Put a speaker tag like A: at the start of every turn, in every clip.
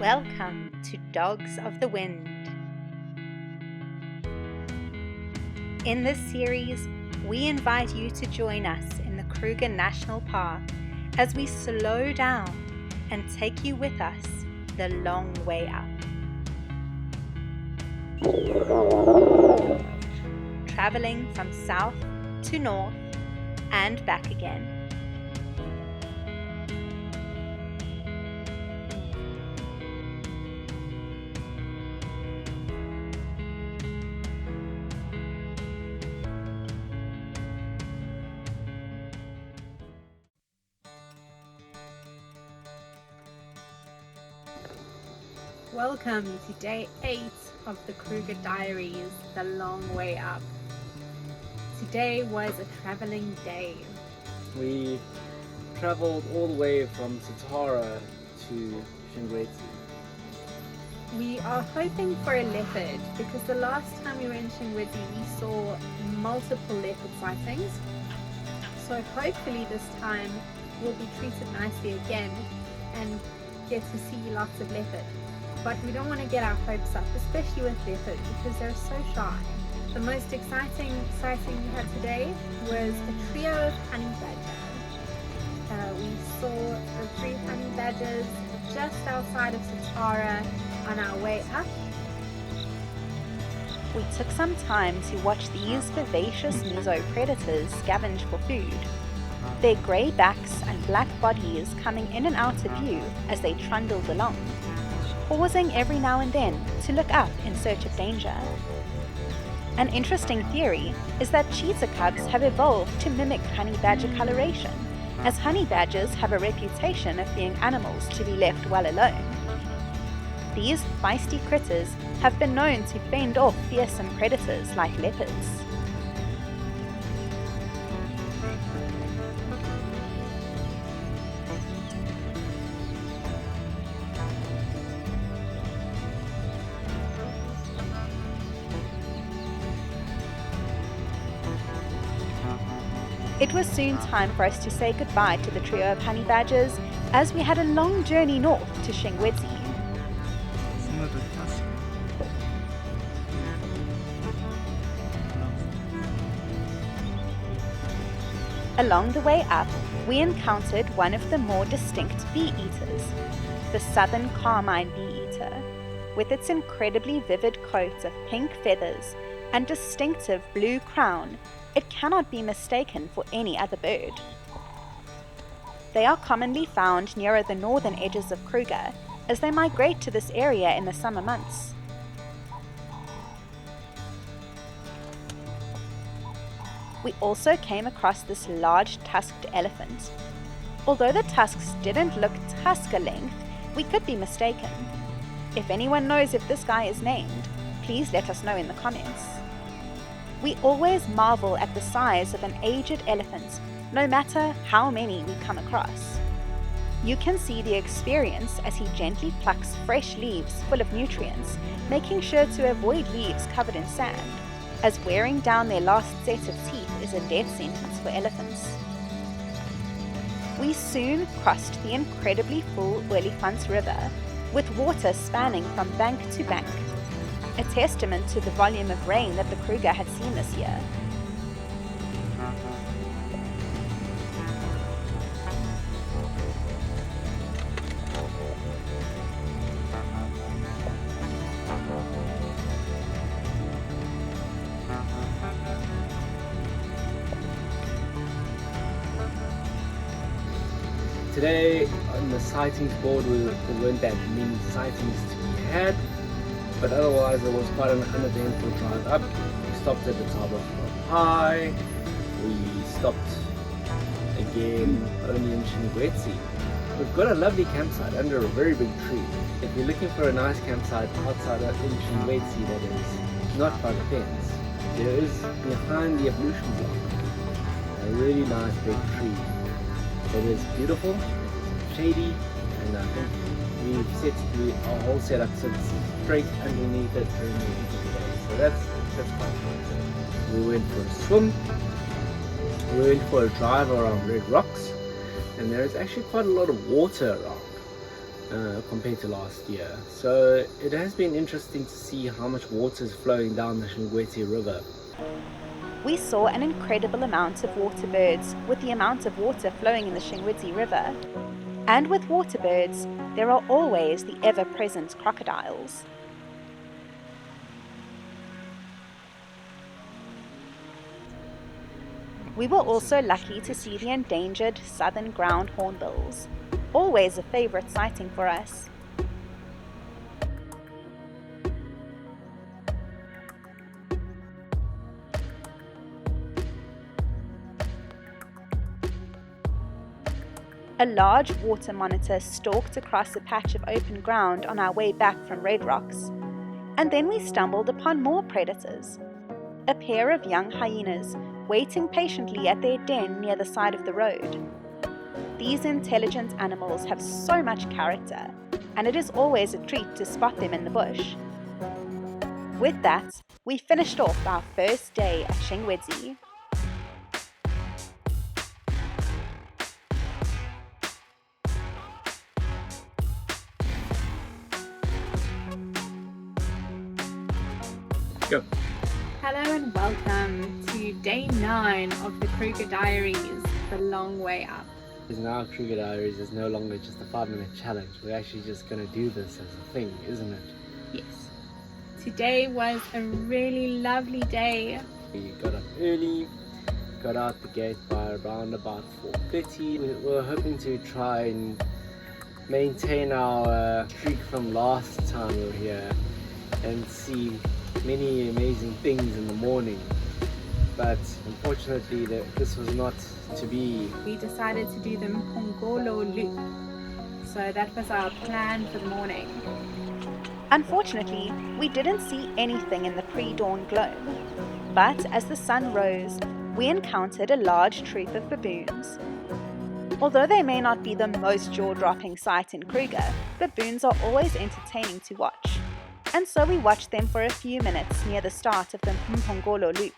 A: Welcome to Dogs of the Wind. In this series, we invite you to join us in the Kruger National Park as we slow down and take you with us the long way up. Traveling from south to north and back again. Welcome to day 8 of the Kruger Diaries, the long way up. Today was a traveling day.
B: We traveled all the way from Satara to Shingwedzi.
A: We are hoping for a leopard because the last time we were in Shingwedzi we saw multiple leopard sightings. So hopefully this time we'll be treated nicely again and get to see lots of leopard. But we don't want to get our hopes up, especially with leopard, because they're so shy. The most exciting sighting we had today was a trio of honey badger. We saw the 3 honey badgers just outside of Satara on our way up. We took some time to watch these vivacious mesopredators scavenge for food, their grey backs and black bodies coming in and out of view as they trundled along, pausing every now and then to look up in search of danger. An interesting theory is that cheetah cubs have evolved to mimic honey badger coloration, as honey badgers have a reputation of being animals to be left well alone. These feisty critters have been known to fend off fearsome predators like leopards. It was soon time for us to say goodbye to the trio of honey badgers as we had a long journey north to Shingwedzi. Along the way up, we encountered one of the more distinct bee-eaters, the southern carmine bee-eater, with its incredibly vivid coat of pink feathers and distinctive blue crown. It cannot be mistaken for any other bird. They are commonly found nearer the northern edges of Kruger, as they migrate to this area in the summer months. We also came across this large tusked elephant. Although the tusks didn't look tusker length, we could be mistaken. If anyone knows if this guy is named, please let us know in the comments. We always marvel at the size of an aged elephant, no matter how many we come across. You can see the experience as he gently plucks fresh leaves full of nutrients, making sure to avoid leaves covered in sand, as wearing down their last set of teeth is a death sentence for elephants. We soon crossed the incredibly full Olifants River, with water spanning from bank to bank, a testament to the volume of rain that the Kruger had seen this year.
B: Today on the sightings board there weren't that many sightings to be had, but otherwise it was quite an uneventful drive up. We stopped at the top of High. We stopped again only in Shingwedzi. We've got a lovely campsite under a very big tree. If you're looking for a nice campsite outside of Shingwedzi that is not by the fence, there is behind the ablution block a really nice big tree. It is beautiful, shady, and I think our whole setup sits straight underneath it during the heat of the day. So that's quite nice. We went for a swim. We went for a drive around Red Rocks, and there is actually quite a lot of water around. compared to last year. So it has been interesting to see how much water is flowing down the Shingwedzi River.
A: We saw an incredible amount of water birds with the amount of water flowing in the Shingwedzi River. And with water birds, there are always the ever-present crocodiles. We were also lucky to see the endangered southern ground hornbills, always a favorite sighting for us. A large water monitor stalked across a patch of open ground on our way back from Red Rocks, and then we stumbled upon more predators. A pair of young hyenas waiting patiently at their den near the side of the road. These intelligent animals have so much character, and it is always a treat to spot them in the bush. With that, we finished off our first day at Shingwedzi.
B: Go.
C: Hello and welcome to day 9 of the Kruger Diaries, the long way up.
B: Now Kruger Diaries is no longer just a 5-minute challenge. We're actually just going to do this as a thing, isn't it?
C: Yes. Today was a really lovely day.
B: We got up early, got out the gate by around about 4:30. We were hoping to try and maintain our streak from last time we were here and see many amazing things in the morning, but unfortunately this was not to be.
C: We decided to do the Mpongolo loop, so that was our plan for the morning.
A: Unfortunately, we didn't see anything in the pre-dawn glow, but as the sun rose, we encountered a large troop of baboons. Although they may not be the most jaw-dropping sight in Kruger, baboons are always entertaining to watch. And so we watched them for a few minutes near the start of the Mpongolo loop.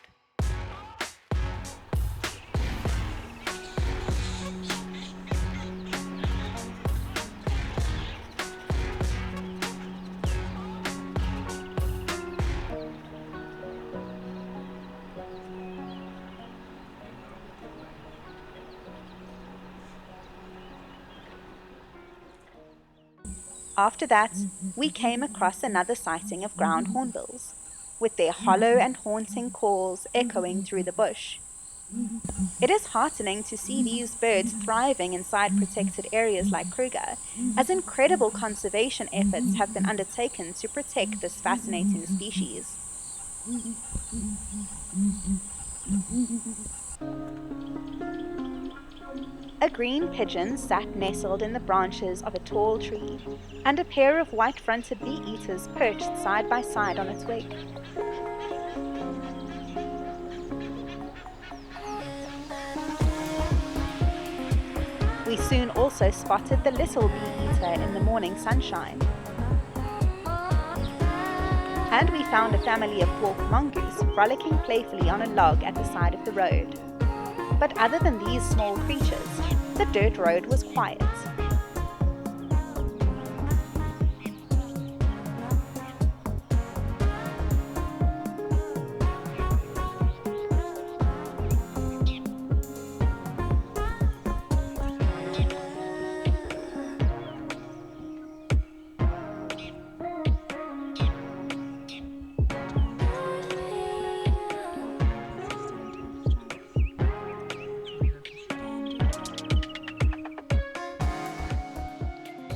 A: After that, we came across another sighting of ground hornbills, with their hollow and haunting calls echoing through the bush. It is heartening to see these birds thriving inside protected areas like Kruger, as incredible conservation efforts have been undertaken to protect this fascinating species. A green pigeon sat nestled in the branches of a tall tree, and a pair of white-fronted bee-eaters perched side by side on a twig. We soon also spotted the little bee-eater in the morning sunshine. And we found a family of dwarf mongoose frolicking playfully on a log at the side of the road. But other than these small creatures, the dirt road was quiet.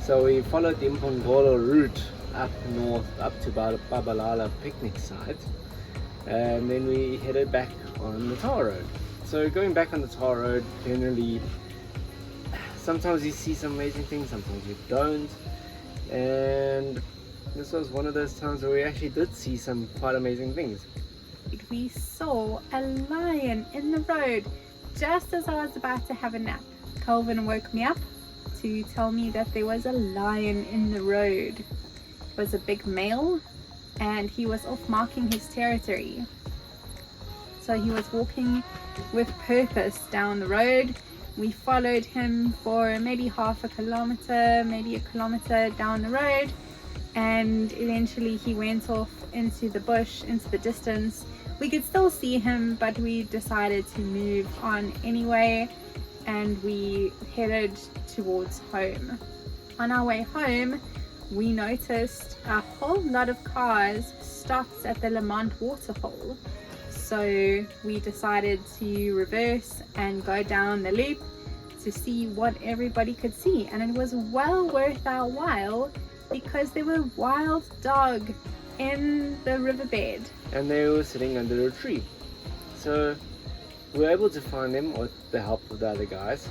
B: So we followed the Mpongolo route up north, up to Babalala picnic site, and then we headed back on the tar road. So going back on the tar road, generally, sometimes you see some amazing things, sometimes you don't, and this was one of those times where we actually did see some quite amazing things.
C: We saw a lion in the road just as I was about to have a nap. Calvin woke me up to tell me that there was a lion in the road. It was a big male and he was off marking his territory. So he was walking with purpose down the road, We followed him for maybe half a kilometer, maybe a kilometer down the road, and eventually he went off into the bush, into the distance. We could still see him, but we decided to move on anyway, and we headed towards home. On our way home, we noticed a whole lot of cars stopped at the Lamont waterhole. So we decided to reverse and go down the loop to see what everybody could see, and it was well worth our while because there were wild dogs in the riverbed.
B: And they were sitting under a tree. So we were able to find them with the help of the other guys.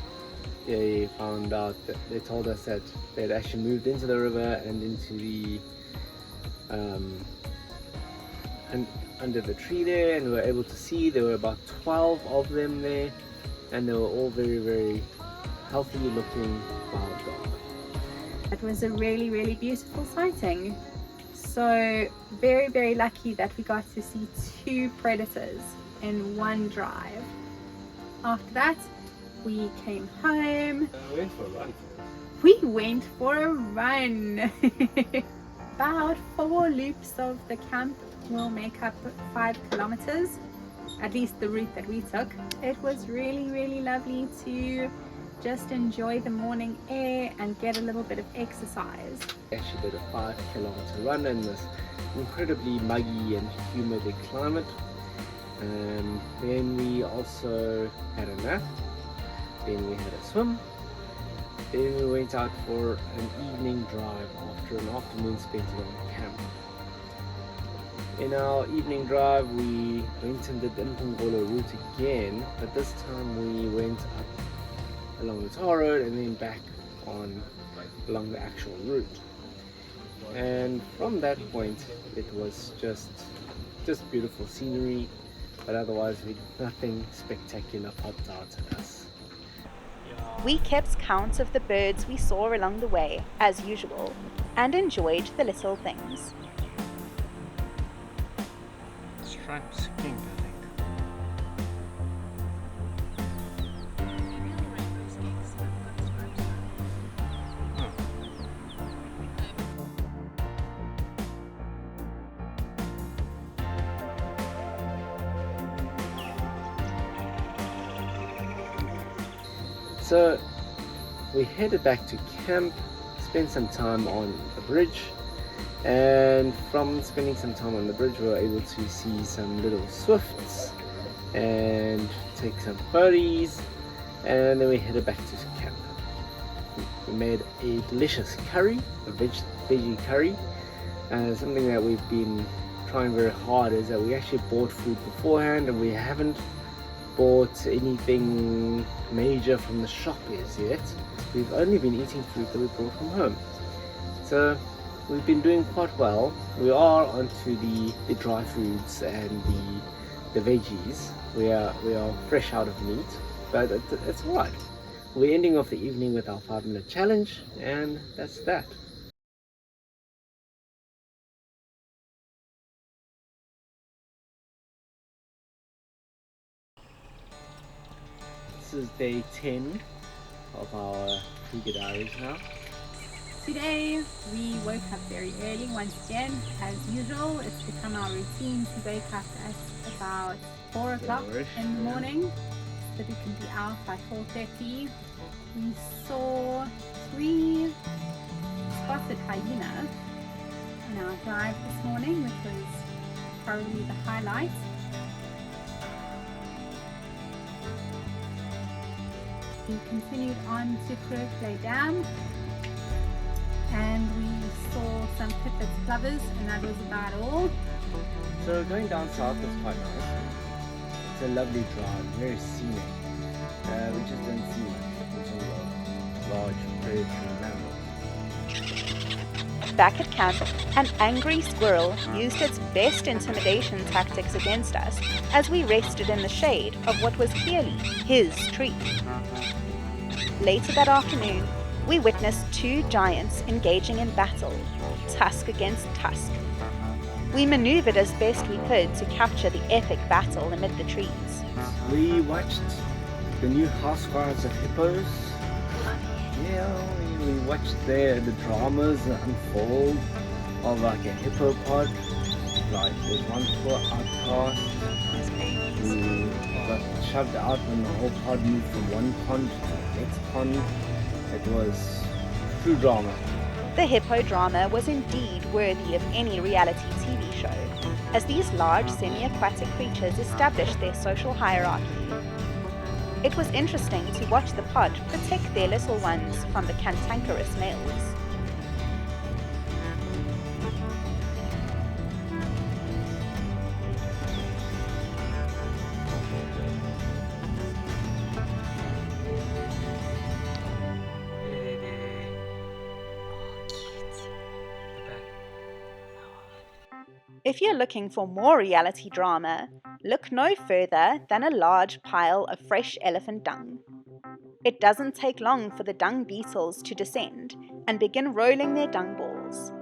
B: They found out that they told us that they'd actually moved into the river and into the under the tree there, and we were able to see there were about 12 of them there, and they were all very, very healthy looking wild dog.
C: It was a really, really beautiful sighting. So very, very lucky that we got to see 2 predators in one drive. After that, we came home.
B: We went for a run.
C: We went for a run. About 4 loops of the camp will make up 5 kilometers, at least the route that we took. It was really, really lovely to just enjoy the morning air and get a little bit of exercise.
B: We actually did a 5-kilometer run in this incredibly muggy and humid climate. Then we also had a nap. Then we had a swim. Then we went out for an evening drive after an afternoon spent around camp. In our evening drive, we went and did the Mpongolo route again, but this time we went up along the tar road and then back along the actual route. And from that point, it was just beautiful scenery, but otherwise nothing spectacular popped out at us.
A: We kept count of the birds we saw along the way, as usual, and enjoyed the little things.
D: Striped skink, I think.
B: So we headed back to camp, spent some time on the bridge, and from spending some time on the bridge we were able to see some little swifts and take some photos, and then we headed back to camp. We made a delicious curry, a veggie curry, and something that we've been trying very hard is that we actually bought food beforehand, and we haven't bought anything major from the shop as yet. We've only been eating food that we brought from home. So we've been doing quite well. We are onto the dry foods and the veggies. We are fresh out of meat, but it's alright. We're ending off the evening with our 5-minute challenge, and that's that. This is day 10 of our Kruger diaries now.
C: Today we woke up very early once again, as usual. It's become our routine to wake up at about 4 o'clock in the morning so that we can be out by 4:30. We saw 3 spotted hyena on our drive this morning, which was probably the highlight. We continued on to Kruger Dam, and we saw some pipit plovers, and that was about all.
B: So going down south was quite nice. It's a lovely drive, very scenic. We just didn't see much until the large predatory mammals.
A: Back at camp, an angry squirrel used its best intimidation tactics against us as we rested in the shade of what was clearly his tree. Later that afternoon, we witnessed 2 giants engaging in battle, tusk against tusk. We maneuvered as best we could to capture the epic battle amid the trees.
B: We watched the new housewives of hippos. Yeah, we watched the dramas unfold of like a hippo pod. Like there's one poor outcast who got shoved out when the whole pod moved from one pond to the next pond. It was true drama.
A: The hippo drama was indeed worthy of any reality TV show, as these large semi-aquatic creatures established their social hierarchy. It was interesting to watch the pod protect their little ones from the cantankerous males. If you're looking for more reality drama, look no further than a large pile of fresh elephant dung. It doesn't take long for the dung beetles to descend and begin rolling their dung balls.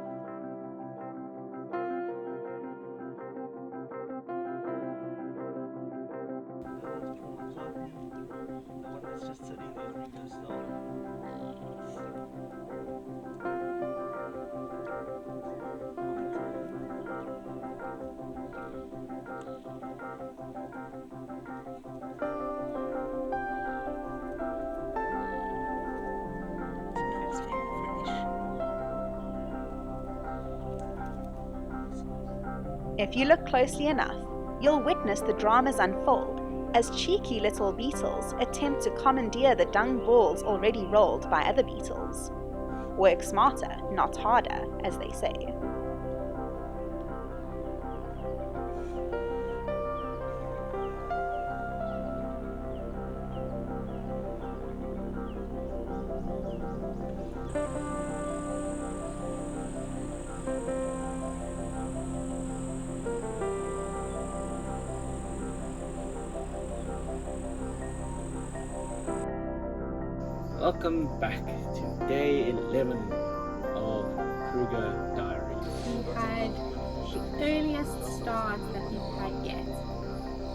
A: If you look closely enough, you'll witness the dramas unfold as cheeky little beetles attempt to commandeer the dung balls already rolled by other beetles. Work smarter, not harder, as they say.
B: Welcome back to day 11 of Kruger Diaries.
C: We had the earliest start that we've had yet.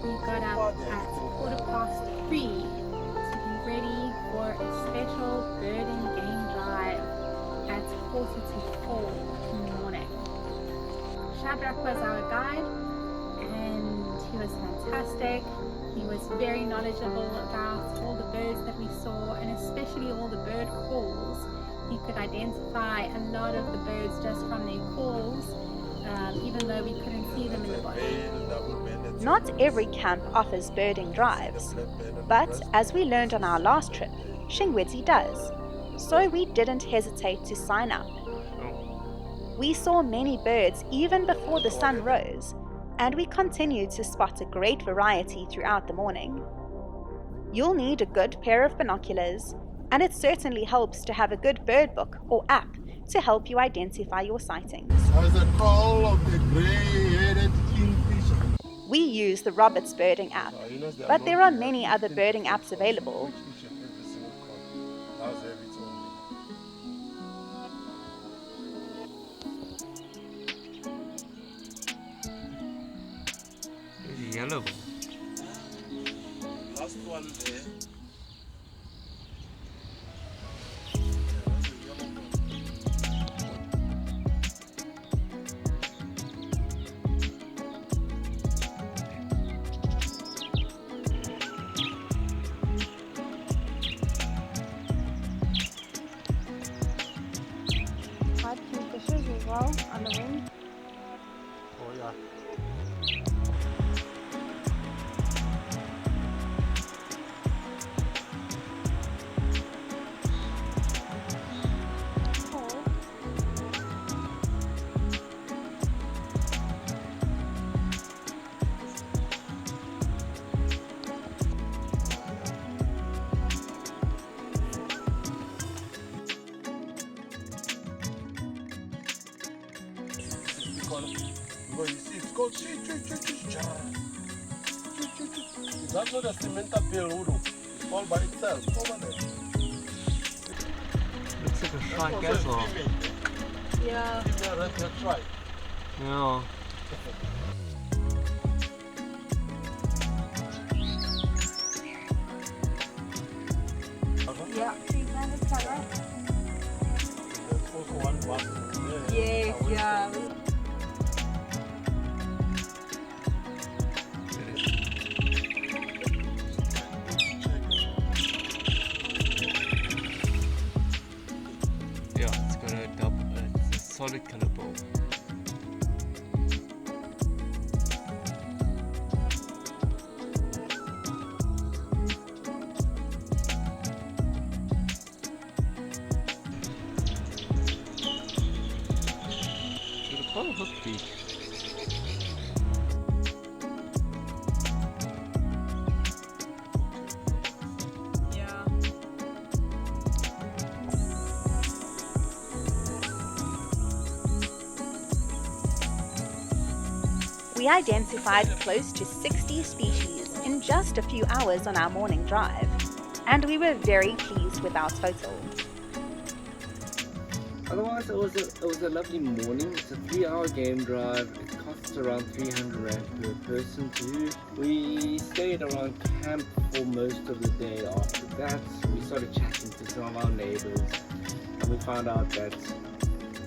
C: We got up at 3:15 to be ready for a special bird and game drive at 4:45 in the morning. Shadrach was our guide and he was fantastic. He was very knowledgeable about all the birds that we saw, and especially all the bird calls. He could identify a lot of the birds just from their calls, even though we couldn't see them in the bush.
A: Not every camp offers birding drives, but as we learned on our last trip, Shingwedzi does, so we didn't hesitate to sign up. We saw many birds even before the sun rose, and we continued to spot a great variety throughout the morning. You'll need a good pair of binoculars, and it certainly helps to have a good bird book or app to help you identify your sightings.
E: As a call of the grey-headed kingfisher.
A: We use the Roberts Birding app, but there are many other birding apps available.
D: Yellow.
E: Last one there.
A: Hard kingfishers as well on the wing.
E: Oh yeah. Because you see, it's called Is that not a cementa pill, Udo? It's all by itself, over there.
D: Looks like a shrike as well.
A: Yeah.
E: Give me a red hair try.
D: Yeah.
C: Yeah, tree planted color.
E: There's also one button there.
C: Yes, yeah.
D: Yeah, it's got a double, it's a solid color bulb. Should have got a hook beak.
C: Yeah.
A: We identified close to 60 species in just a few hours on our morning drive, and we were very pleased with our total.
B: Otherwise, it was a lovely morning. It's a 3-hour game drive. It costs around 300 Rand per person too. We stayed around camp for most of the day. After that, we started chatting to some of our neighbors, and we found out that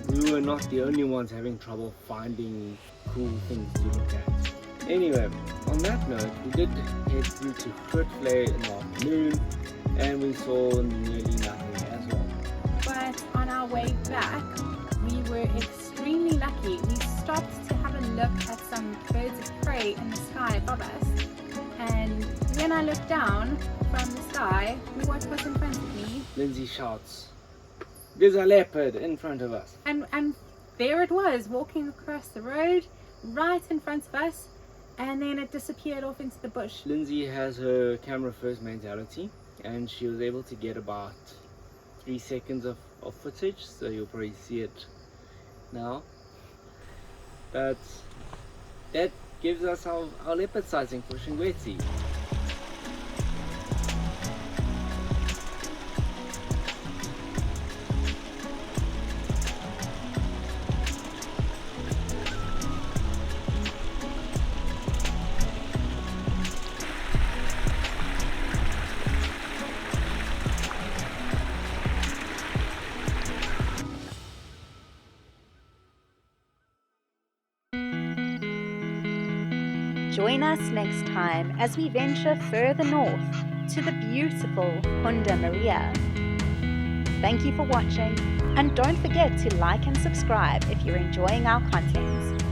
B: we were not the only ones having trouble finding cool things to look at. Anyway, on that note, we did head through to Kruger in the afternoon, and we saw nearly nothing as well.
C: But on our way back, we were extremely lucky. We stopped to have a look at some birds of prey in the sky above us. And when I looked down from the sky, what was in front of me?
B: Lindsay shouts, "There's a leopard in front of us."
C: And there it was, walking across the road, right in front of us. And then it disappeared off into the bush.
B: Lindsay has her camera first mentality, and she was able to get about 3 seconds of footage, so you'll probably see it now. But that gives us our leopard sighting for Shingwedzi.
A: Join us next time as we venture further north to the beautiful Hunda Maria. Thank you for watching, and don't forget to like and subscribe if you're enjoying our content.